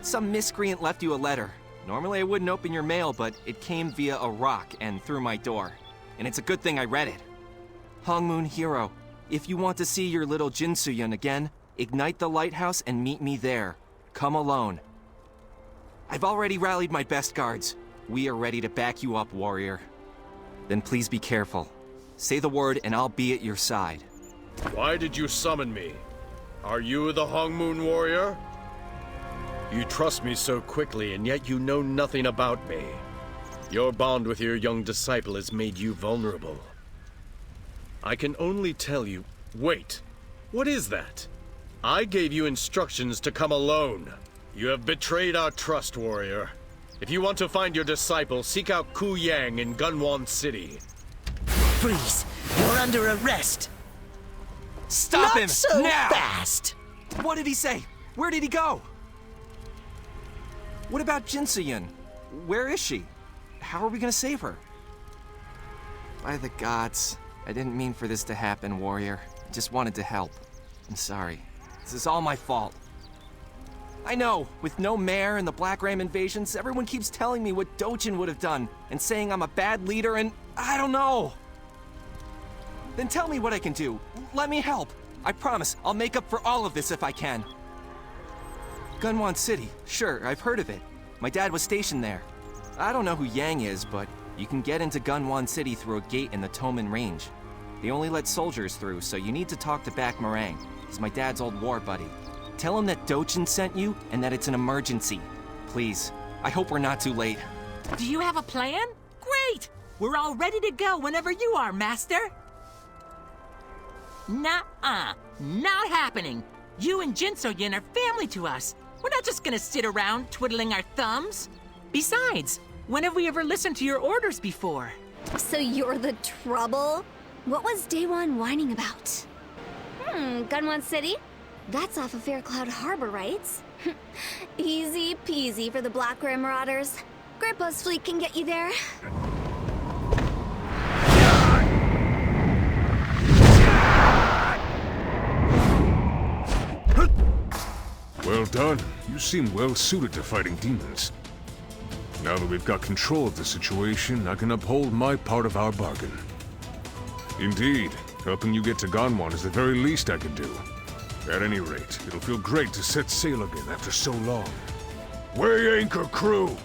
Some miscreant left you a letter. Normally I wouldn't open your mail, but it came via a rock and through my door. And it's a good thing I read it. Hongmoon Hero, if you want to see your little Jinsuyan again, ignite the lighthouse and meet me there. Come alone. I've already rallied my best guards. We are ready to back you up, warrior. Then please be careful. Say the word and I'll be at your side. Why did you summon me? Are you the Hongmoon warrior? You trust me so quickly, and yet you know nothing about me. Your bond with your young disciple has made you vulnerable. I can only tell you... Wait, what is that? I gave you instructions to come alone. You have betrayed our trust, warrior. If you want to find your disciple, seek out Ku Yang in Gunwon City. Freeze! You're under arrest! Stop him! Not so now! fast! What did he say? Where did he go? What about Jinsuyan? Where is she? How are we gonna save her? By the gods, I didn't mean for this to happen, warrior. I just wanted to help. I'm sorry. This is all my fault. I know, with no mayor and the Black Ram invasions, everyone keeps telling me what Dojin would have done, and saying I'm a bad leader, and I don't know. Then tell me what I can do. Let me help. I promise, I'll make up for all of this if I can. Gunwon City, sure, I've heard of it. My dad was stationed there. I don't know who Yang is, but you can get into Gunwon City through a gate in the Toman Range. They only let soldiers through, so you need to talk to Bak Marang. He's my dad's old war buddy. Tell him that Dojin sent you and that it's an emergency. Please, I hope we're not too late. Do you have a plan? Great! We're all ready to go whenever you are, Master! Nuh-uh. Not happening. You and Jinsoyin are family to us. We're not just gonna sit around twiddling our thumbs. Besides, when have we ever listened to your orders before? So you're the trouble? What was Daewon whining about? Gunwon City? That's off of Faircloud Harbor, right? Easy peasy for the Black Ram Marauders. Grandpa's fleet can get you there. Well done. You seem well suited to fighting demons. Now that we've got control of the situation, I can uphold my part of our bargain. Indeed, helping you get to Gunwon is the very least I can do. At any rate, it'll feel great to set sail again after so long. Weigh anchor, crew!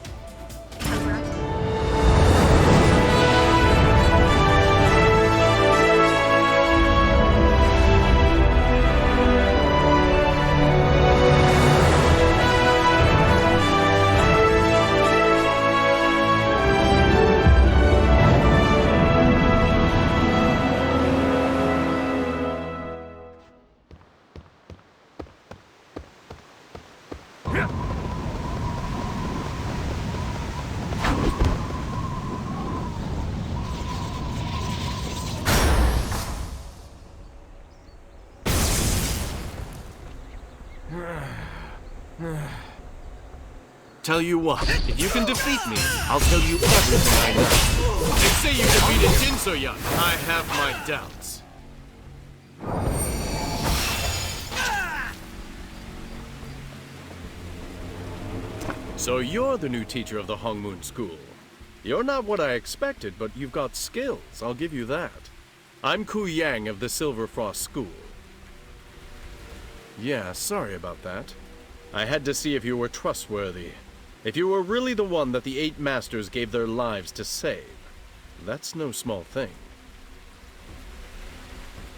Tell you what, if you can defeat me, I'll tell you everything I know. They say you defeated Jinsoyan. I have my doubts. So you're the new teacher of the Hongmoon School. You're not what I expected, but you've got skills, I'll give you that. I'm Ku Yang of the Silver Frost School. Yeah, sorry about that. I had to see if you were trustworthy. If you were really the one that the 8 masters gave their lives to save. That's no small thing.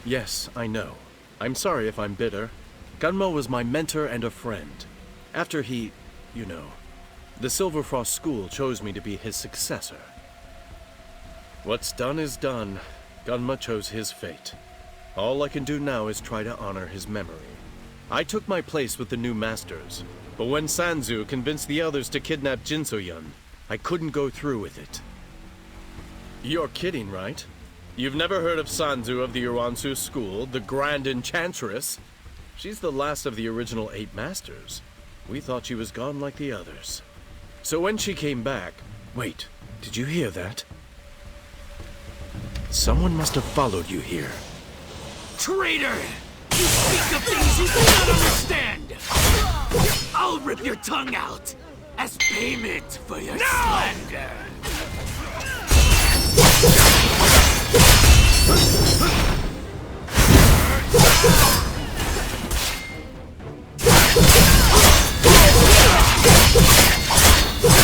Yes, I know. I'm sorry if I'm bitter. Gunmo was my mentor and a friend. After he, you know, the Silverfrost School chose me to be his successor. What's done is done. Gunma chose his fate. All I can do now is try to honor his memory. I took my place with the new masters, but when Sanzu convinced the others to kidnap Jinsoyan, I couldn't go through with it. You're kidding, right? You've never heard of Sanzu of the Uransu School, the Grand Enchantress? She's the last of the original 8 masters. We thought she was gone like the others. So when she came back... Wait, did you hear that? Someone must have followed you here. Traitor! You speak of things you do not understand! I'll rip your tongue out as payment for your slander.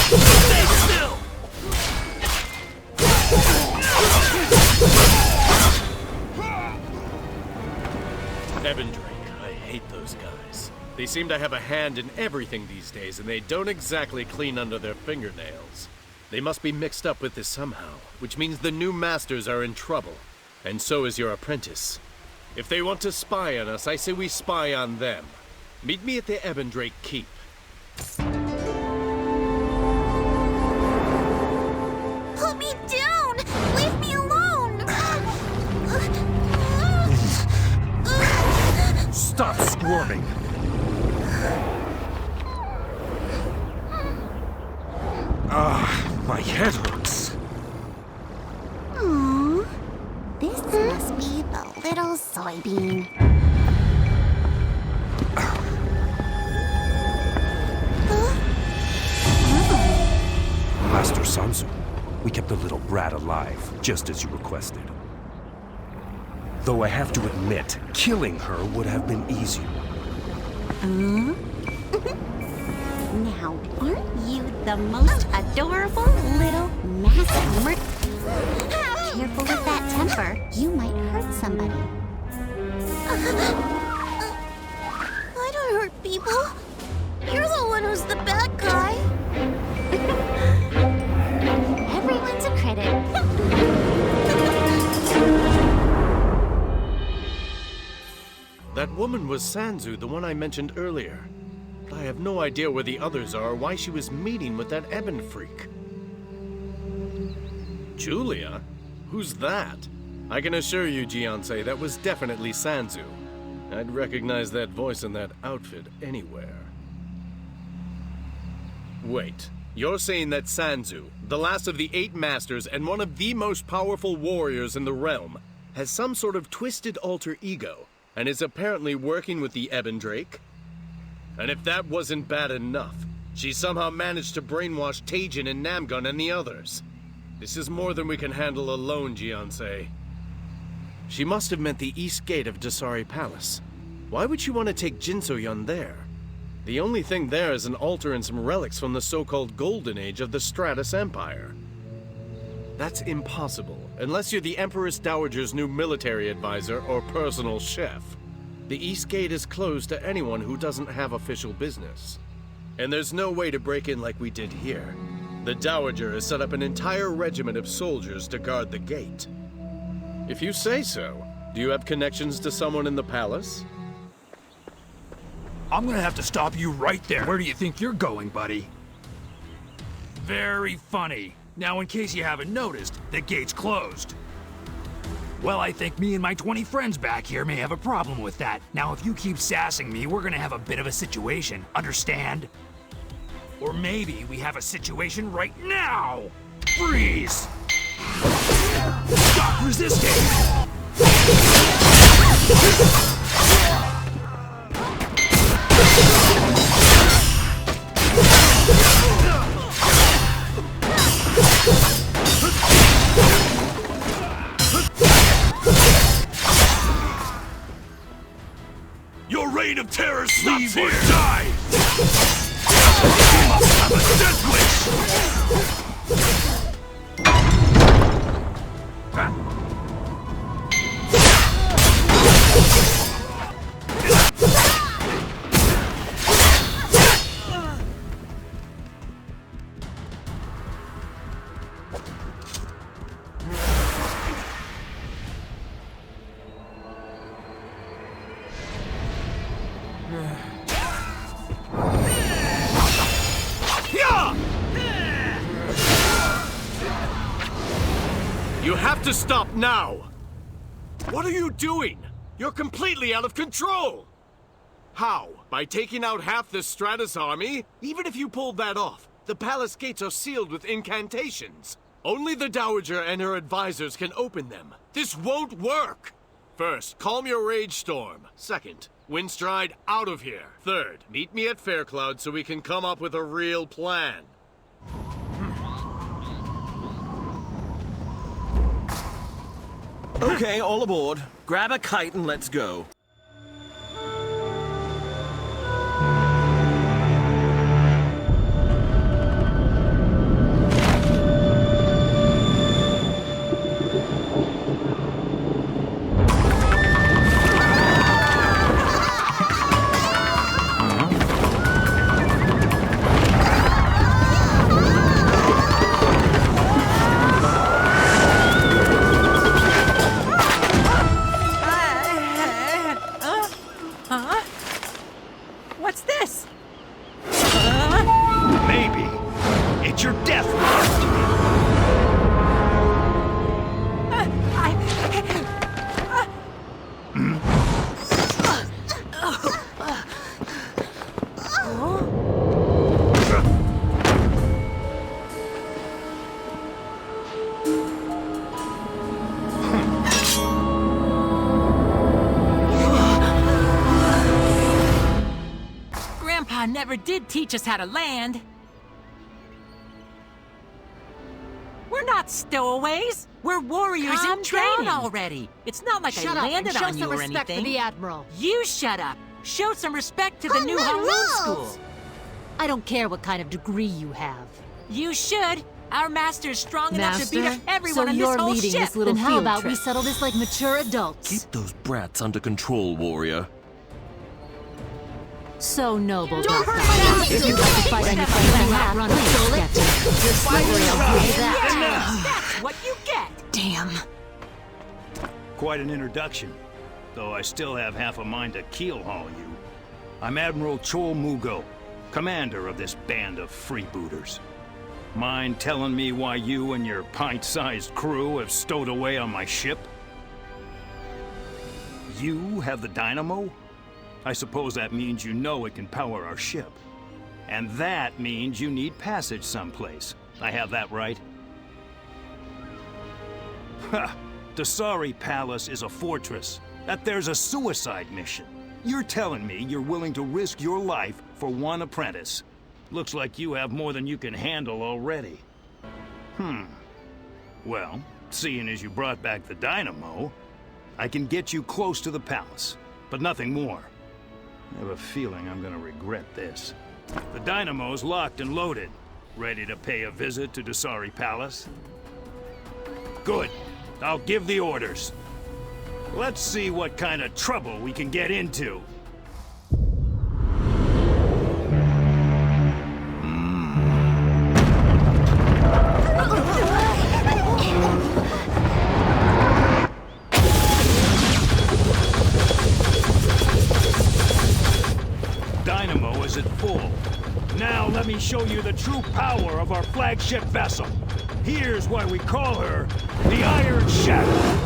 Stay still! Evan Drake, I hate those guys. They seem to have a hand in everything these days, and they don't exactly clean under their fingernails. They must be mixed up with this somehow, which means the new masters are in trouble. And so is your apprentice. If they want to spy on us, I say we spy on them. Meet me at the Evan Drake Keep. Put me down! Leave me alone! Stop squirming! My head hurts. Aww. This must be the little soybean. Master Sanzu, we kept the little brat alive, just as you requested. Though I have to admit, killing her would have been easier. Now, aren't you the most adorable little master? Careful with that temper. You might hurt somebody. I don't hurt people. You're the one who's the bad guy. Everyone's a critic. That woman was Sanzu, the one I mentioned earlier. But I have no idea where the others are or why she was meeting with that Eben freak. Julia? Who's that? I can assure you, Gianse, that was definitely Sanzu. I'd recognize that voice and that outfit anywhere. Wait, you're saying that Sanzu, the last of the 8 masters and one of the most powerful warriors in the realm, has some sort of twisted alter ego, and is apparently working with the Eben Drake? And if that wasn't bad enough, she somehow managed to brainwash Teijin and Namgun and the others. This is more than we can handle alone, Gianse. She must have meant the east gate of Dasari Palace. Why would she want to take Jinsoyun there? The only thing there is an altar and some relics from the so-called Golden Age of the Stratus Empire. That's impossible, unless you're the Empress Dowager's new military advisor or personal chef. The East Gate is closed to anyone who doesn't have official business. And there's no way to break in like we did here. The Dowager has set up an entire regiment of soldiers to guard the gate. If you say so, do you have connections to someone in the palace? I'm gonna have to stop you right there. Where do you think you're going, buddy? Very funny. Now, in case you haven't noticed, the gate's closed. Well, I think me and my 20 friends back here may have a problem with that. Now, if you keep sassing me, we're gonna have a bit of a situation. Understand? Or maybe we have a situation right now! Freeze! Stop resisting! Your reign of terror stops here! Die! You must have a death wish! You have to stop now! What are you doing? You're completely out of control! How? By taking out half the Stratus army? Even if you pulled that off, the palace gates are sealed with incantations. Only the Dowager and her advisors can open them. This won't work! First, calm your rage storm. Second, Windstride, out of here. Third, meet me at Faircloud so we can come up with a real plan. Okay, all aboard. Grab a kite and let's go. What's this? Maybe it's your death wish. Grandpa never did teach us how to land. We're not stowaways. We're warriors in training already. It's not like Shut I up and landed show on you some or respect anything. for the Admiral. You shut up. Show some respect to the new Homeland Haroon rules. school. I don't care what kind of degree you have. You should. Our master's strong enough to beat up everyone so on you're this whole leading ship. this little Then field how about trip. We settle this like mature adults? Keep those brats under control, warrior. So noble, Don't Doctor. hurt my ass. If you'd like to fight on your friend's behalf, please get to it. Your slavery will give you that. That's what you get. Damn. Quite an introduction, though I still have half a mind to keelhaul you. I'm Admiral Chol Mugo, commander of this band of freebooters. Mind telling me why you and your pint-sized crew have stowed away on my ship? You have the dynamo? I suppose that means you know it can power our ship. And that means you need passage someplace. I have that right? Ha! Dasari Palace is a fortress. That there's a suicide mission. You're telling me you're willing to risk your life for one apprentice. Looks like you have more than you can handle already. Well, seeing as you brought back the dynamo, I can get you close to the palace, but nothing more. I have a feeling I'm gonna regret this. The dynamo's locked and loaded. Ready to pay a visit to Dasari Palace? Good. I'll give the orders. Let's see what kind of trouble we can get into. Dynamo is at full. Now let me show you the true power of our flagship vessel. Here's why we call her the Iron Shadow.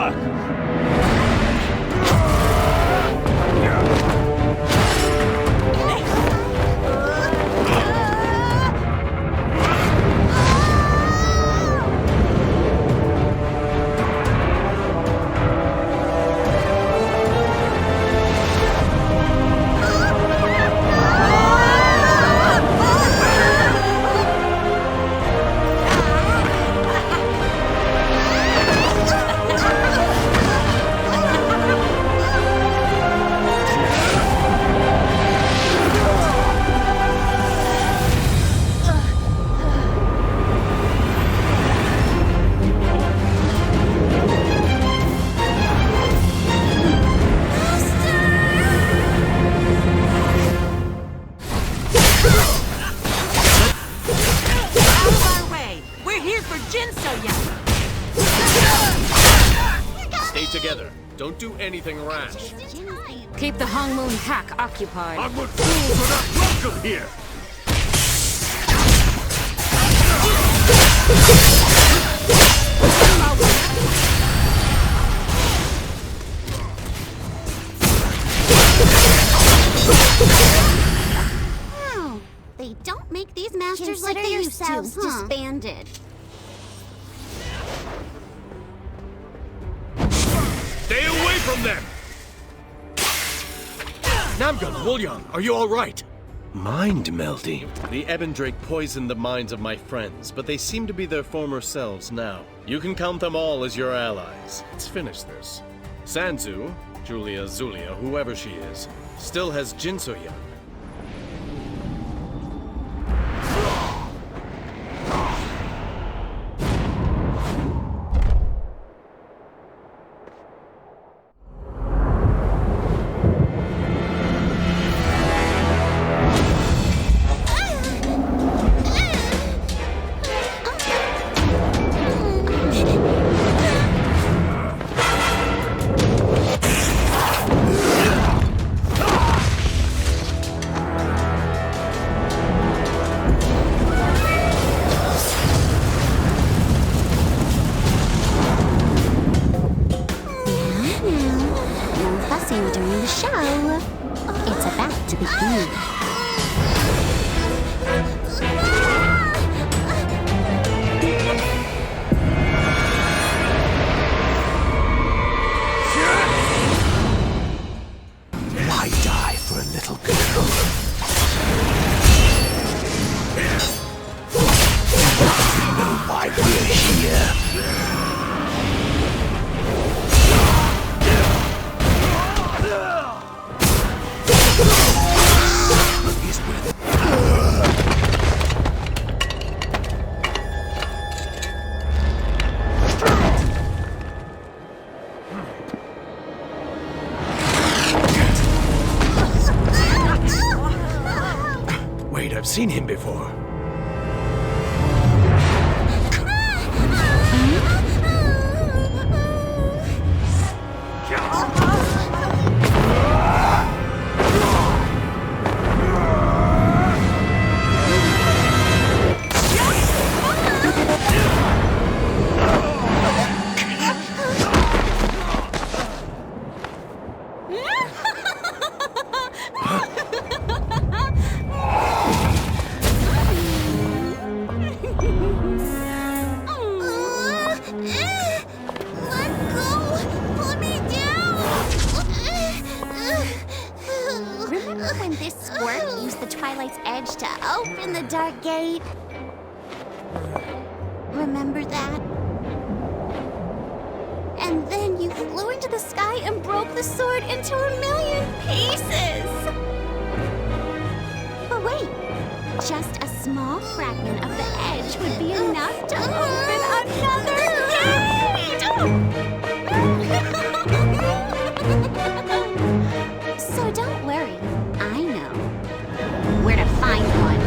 luck. Stay together. Don't do anything rash. Keep the Hong Moon pack occupied. Onward fools are not welcome here! Oh, they don't make these masters like they used to, huh? Disbanded. Stay away from them! Namgun, Woolyang, are you all right? Mind melding. The Ebon Drake poisoned the minds of my friends, but they seem to be their former selves now. You can count them all as your allies. Let's finish this. Sanzu, Julia Zulia, whoever she is, still has Jinso-yan. During the show. It's about to begin. Why die for a little girl? You know why we're here. Wait, I've seen him before. When this squirt used the Twilight's edge to open the Dark Gate. Remember that? And then you flew into the sky and broke the sword into a million pieces! But wait, just a small fragment of the edge would be enough to open another gate! So don't worry. I know where to find one.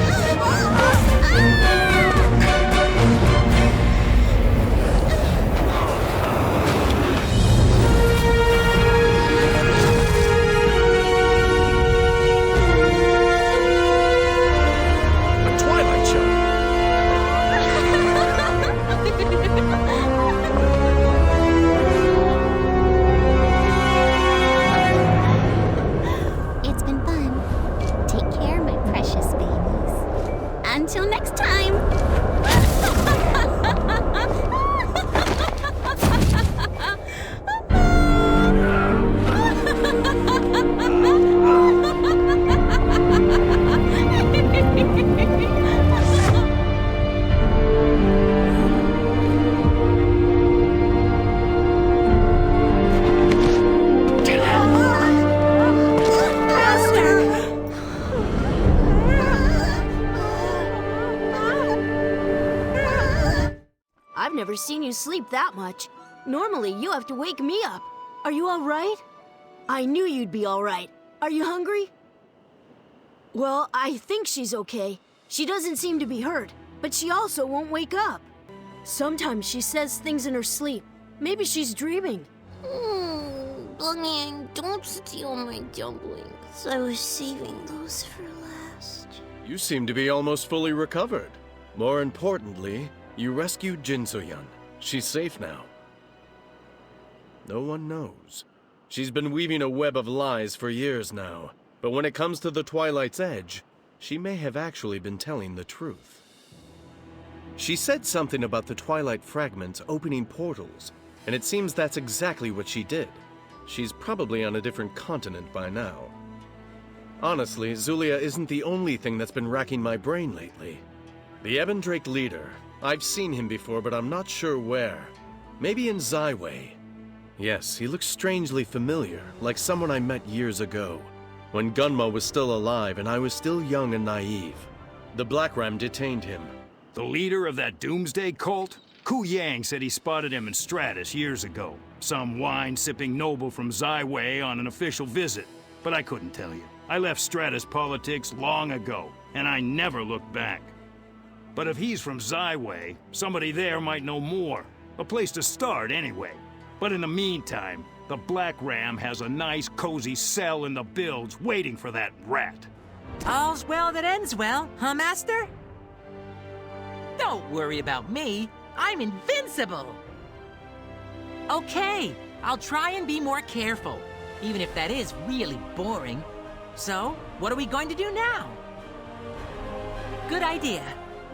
A Twilight show. I've never seen you sleep that much. Normally, you have to wake me up. Are you all right? I knew you'd be all right. Are you hungry? Well, I think she's okay. She doesn't seem to be hurt, but she also won't wake up. Sometimes she says things in her sleep. Maybe she's dreaming. Bunny, don't steal my dumplings. I was saving those for last. You seem to be almost fully recovered. More importantly, you rescued Jin So-yeon. She's safe now. No one knows. She's been weaving a web of lies for years now. But when it comes to the Twilight's Edge, she may have actually been telling the truth. She said something about the Twilight fragments opening portals, and it seems that's exactly what she did. She's probably on a different continent by now. Honestly, Zulia isn't the only thing that's been racking my brain lately. The Ebendrake leader. I've seen him before, but I'm not sure where. Maybe in Zyway. Yes, he looks strangely familiar, like someone I met years ago, when Gunmo was still alive and I was still young and naive. The Black Ram detained him. The leader of that Doomsday cult? Ku Yang said he spotted him in Stratus years ago. Some wine-sipping noble from Zyway on an official visit. But I couldn't tell you. I left Stratus politics long ago, and I never looked back. But if he's from Zyway, somebody there might know more. A place to start, anyway. But in the meantime, the Black Ram has a nice, cozy cell in the Bilge waiting for that rat. All's well that ends well, huh, Master? Don't worry about me. I'm invincible. Okay, I'll try and be more careful, even if that is really boring. So, what are we going to do now? Good idea.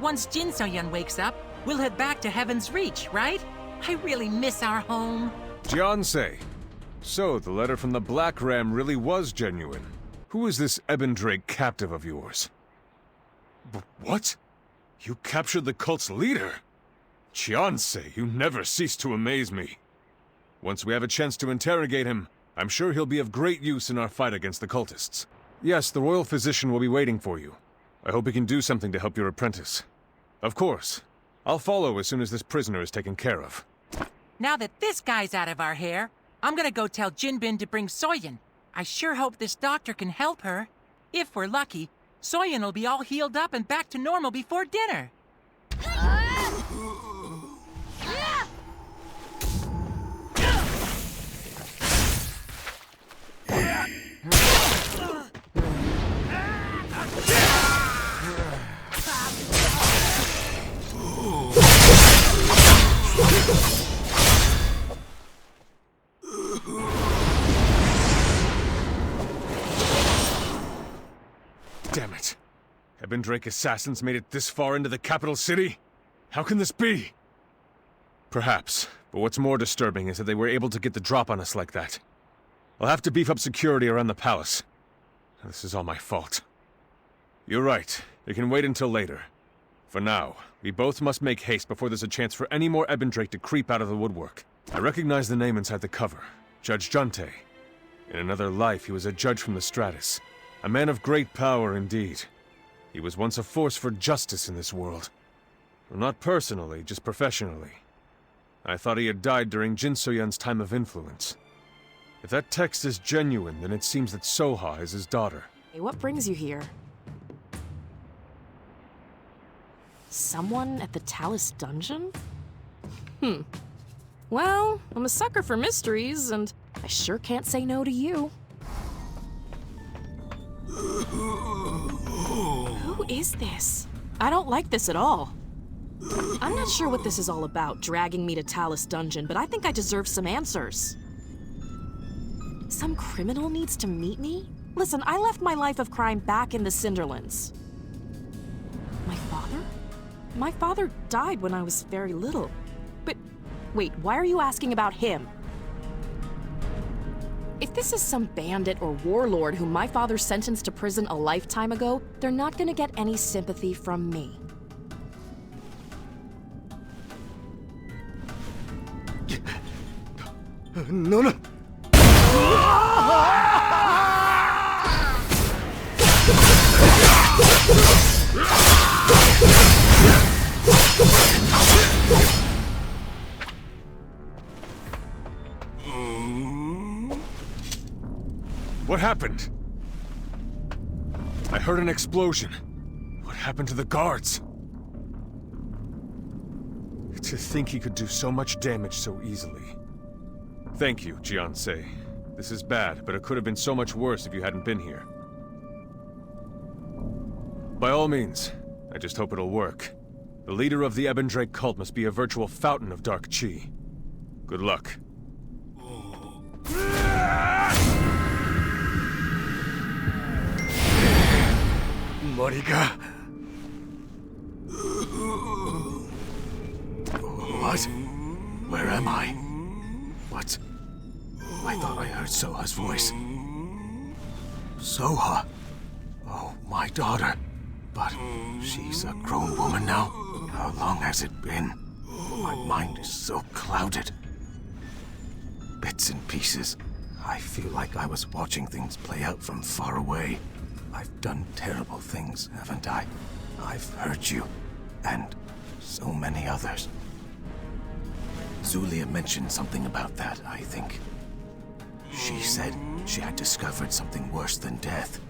Once Jin So-yeon wakes up, we'll head back to Heaven's Reach, right? I really miss our home. Jiansei. So, the letter from the Black Ram really was genuine. Who is this Ebendrake captive of yours? What? You captured the cult's leader? Jiansei, you never cease to amaze me. Once we have a chance to interrogate him, I'm sure he'll be of great use in our fight against the cultists. Yes, the royal physician will be waiting for you. I hope he can do something to help your apprentice. Of course. I'll follow as soon as this prisoner is taken care of. Now that this guy's out of our hair, I'm gonna go tell Jinbin to bring So-yeon. I sure hope this doctor can help her. If we're lucky, So-yeon will be all healed up and back to normal before dinner. Damn it. Ebendrake assassins made it this far into the capital city? How can this be? Perhaps, but what's more disturbing is that they were able to get the drop on us like that. I'll have to beef up security around the palace. This is all my fault. You're right. It can wait until later. For now, we both must make haste before there's a chance for any more Ebendrake to creep out of the woodwork. I recognize the name inside the cover. Judge Junte. In another life, he was a judge from the Stratus. A man of great power indeed. He was once a force for justice in this world. Well, not personally, just professionally. I thought he had died during Jin So-yeon's time of influence. If that text is genuine, then it seems that Soha is his daughter. Hey, what brings you here? Someone at the Talus dungeon? Well, I'm a sucker for mysteries, and I sure can't say no to you. Who is this? I don't like this at all. I'm not sure what this is all about, dragging me to Talus Dungeon, but I think I deserve some answers. Some criminal needs to meet me? Listen, I left my life of crime back in the Cinderlands. My father? My father died when I was very little. But wait, why are you asking about him? If this is some bandit or warlord whom my father sentenced to prison a lifetime ago, they're not gonna get any sympathy from me. No. What happened? I heard an explosion. What happened to the guards? To think he could do so much damage so easily. Thank you, Jiansei. This is bad, but it could have been so much worse if you hadn't been here. By all means, I just hope it'll work. The leader of the Ebon Drake cult must be a virtual fountain of dark chi. Good luck. Moriga. What? Where am I? What? I thought I heard Soha's voice. Soha? Oh, my daughter. But she's a grown woman now. How long has it been? My mind is so clouded. Bits and pieces. I feel like I was watching things play out from far away. I've done terrible things, haven't I? I've hurt you. And so many others. Zulia mentioned something about that, I think. She said she had discovered something worse than death.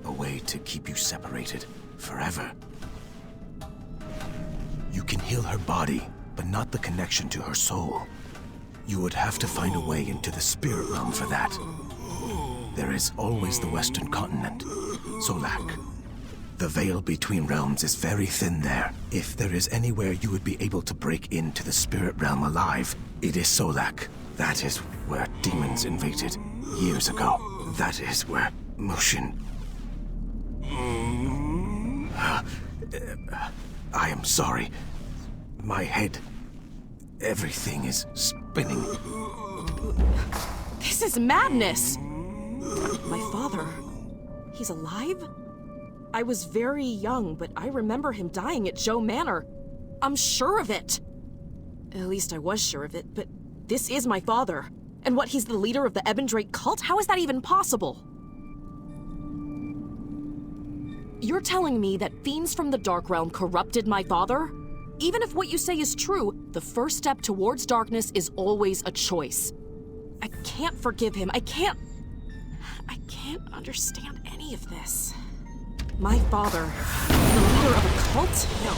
A way to keep you separated forever. You can heal her body, but not the connection to her soul. You would have to find a way into the spirit realm for that. There is always the Western continent, Solak. The veil between realms is very thin there. If there is anywhere you would be able to break into the spirit realm alive, it is Solak. That is where demons invaded years ago. That is where Mushin... I am sorry. My head... everything is spinning. This is madness! My father... he's alive? I was very young, but I remember him dying at Joe Manor. I'm sure of it! At least I was sure of it, but this is my father. And what, he's the leader of the Ebon Drake cult? How is that even possible? You're telling me that fiends from the Dark Realm corrupted my father? Even if what you say is true, the first step towards darkness is always a choice. I can't forgive him. I can't understand any of this. My father, the leader of a cult? No.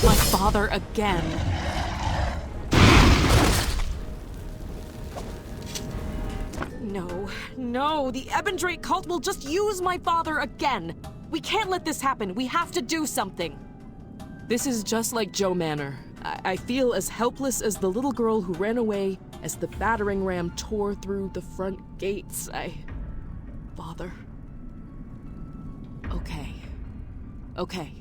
My father again. No, the Ebon Drake cult will just use my father again. We can't let this happen. We have to do something. This is just like Joe Manor. I feel as helpless as the little girl who ran away as the battering ram tore through the front gates. Father. Okay.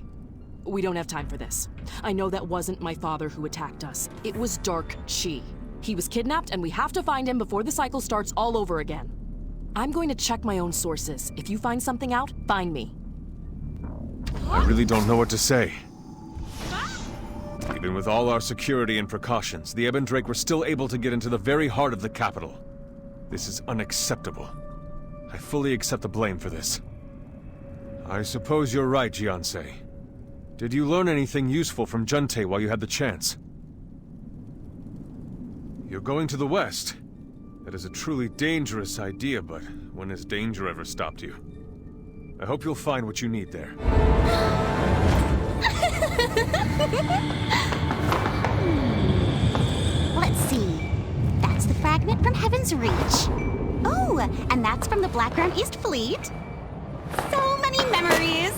We don't have time for this. I know that wasn't my father who attacked us. It was Dark Chi. He was kidnapped, and we have to find him before the cycle starts all over again. I'm going to check my own sources. If you find something out, find me. I really don't know what to say. Even with all our security and precautions, the Ebon Drake were still able to get into the very heart of the capital. This is unacceptable. I fully accept the blame for this. I suppose you're right, Jiansei. Did you learn anything useful from Juntei while you had the chance? You're going to the west. That is a truly dangerous idea, but when has danger ever stopped you? I hope you'll find what you need there. Let's see. That's the fragment from Heaven's Reach. Oh, and that's from the Blackground East Fleet. So many memories!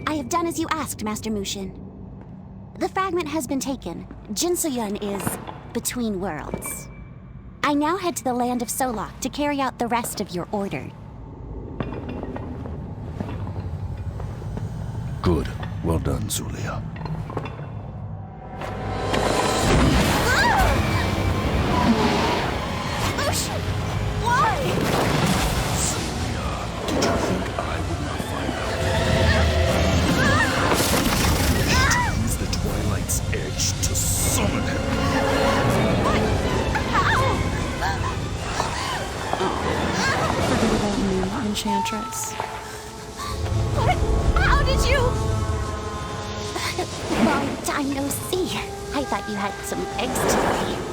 I have done as you asked, Master Mushin. The fragment has been taken. Jinsoyun is between worlds. I now head to the land of Solak to carry out the rest of your order. Good. Well done, Zulia. Why? Enchantress. What? How did you? Long time no see. I thought you had some eggs to lay.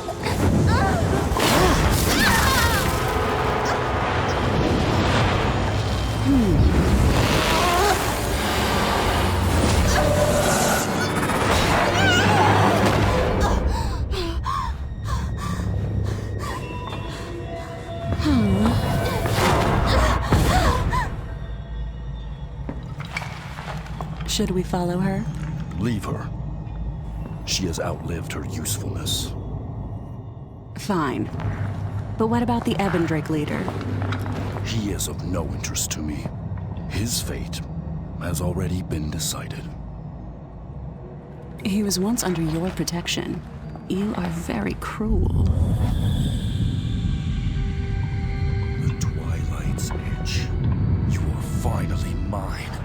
Should we follow her? Leave her. She has outlived her usefulness. Fine. But what about the Ebendrake leader? He is of no interest to me. His fate has already been decided. He was once under your protection. You are very cruel. The Twilight's Edge. You are finally mine.